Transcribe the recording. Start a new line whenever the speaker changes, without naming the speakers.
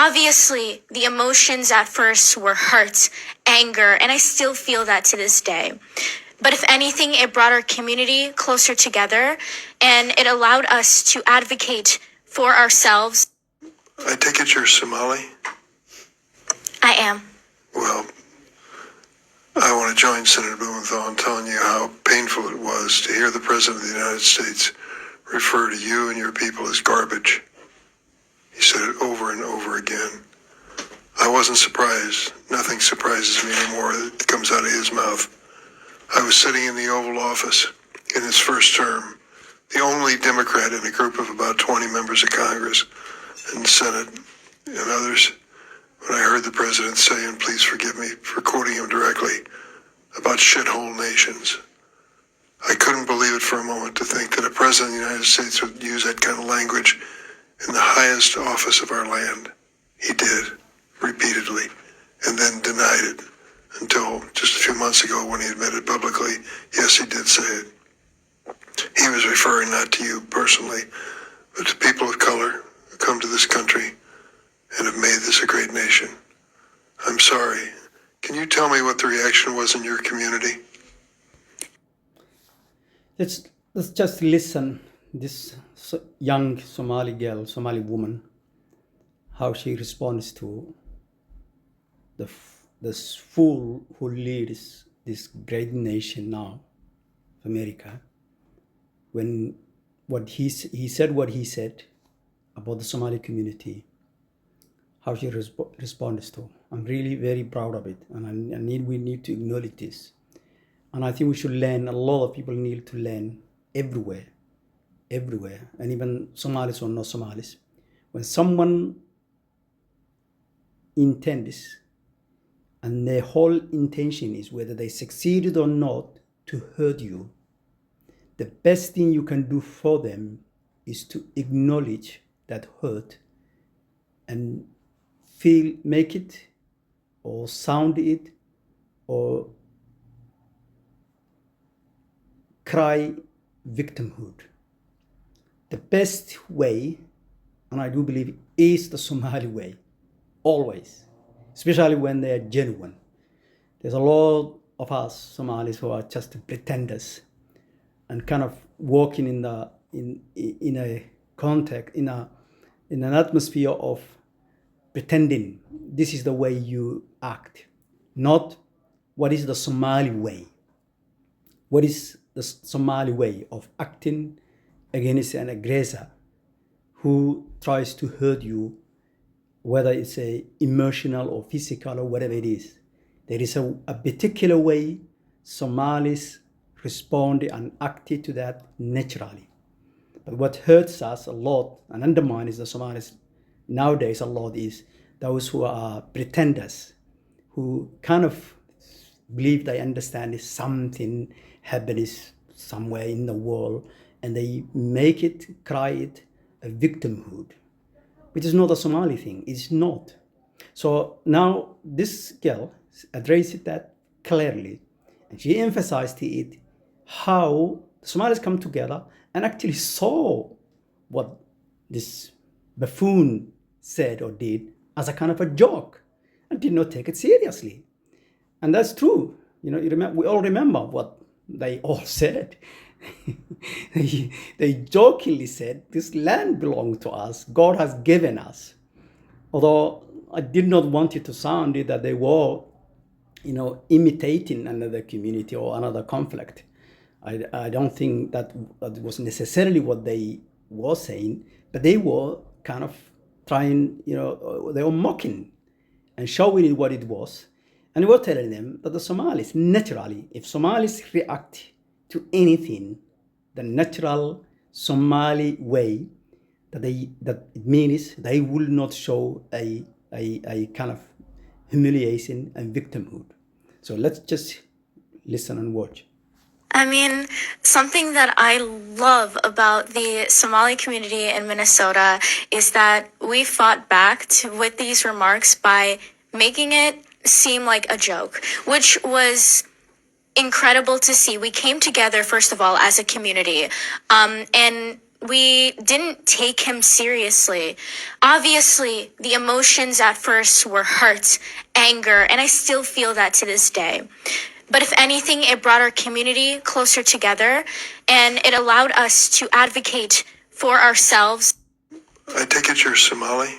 Obviously, the emotions at first were hurt, anger, and I still feel that to this day. But if anything, it brought our community closer together and it allowed us to advocate for ourselves.
I take it you're Somali?
I am.
Well, I want to join Senator Blumenthal in telling you how painful it was to hear the President of the United States refer to you and your people as garbage. He said it over and over again. I wasn't surprised. Nothing surprises me anymore that comes out of his mouth. I was sitting in the Oval Office in his first term, the only Democrat in a group of about 20 members of Congress and Senate and others, when I heard the president say, and please forgive me for quoting him directly, about shithole nations. I couldn't believe it for a moment to think that a president of the United States would use that kind of language in the highest office of our land. He did, repeatedly, and then denied it until just a few months ago when he admitted publicly, yes, he did say it. He was referring not to you personally, but to people of color who come to this country and have made this a great nation. I'm sorry. Can you tell me what the reaction was in your community?
Let's just listen this young Somali girl, Somali woman, how she responds to this fool who leads this great nation now, America, when he said what he said about the Somali community, how she responds to. I'm really very proud of it, and we need to acknowledge this. And I think we should learn, a lot of people need to learn everywhere, and even Somalis or not Somalis. When someone intends, and their whole intention is, whether they succeeded or not, to hurt you, the best thing you can do for them is to acknowledge that hurt and make it or sound it or cry victimhood. The best way, and I do believe, is the Somali way, always, especially when they are genuine. There's a lot of us Somalis who are just pretenders and kind of walking in a context, in an atmosphere of pretending this is the way you act, not what is the Somali way. What is the Somali way of acting against an aggressor who tries to hurt you, whether it's a emotional or physical or whatever it is? There is a particular way Somalis respond and act to that naturally. But what hurts us a lot and undermines the Somalis nowadays a lot is those who are pretenders, who kind of believe they understand something happening somewhere in the world, and they make it, cry it, a victimhood, which is not a Somali thing. It's not. So now this girl addressed that clearly, and she emphasized it, how the Somalis come together and actually saw what this buffoon said or did as a kind of a joke and did not take it seriously. And that's true. We all remember what they all said. They jokingly said, this land belongs to us. God has given us. Although I did not want it to sound that they were, imitating another community or another conflict. I don't think that was necessarily what they were saying, but they were kind of trying, they were mocking and showing it what it was. And we were telling them that the Somalis, naturally, if Somalis react to anything, the natural Somali way, that it means they will not show a kind of humiliation and victimhood. So let's just listen and watch.
I mean, something that I love about the Somali community in Minnesota is that we fought back with these remarks by making it seem like a joke, which was incredible to see. We came together, first of all, as a community, and we didn't take him seriously. Obviously, the emotions at first were hurt, anger, and I still feel that to this day. But if anything, it brought our community closer together and it allowed us to advocate for ourselves.
I take it you're Somali?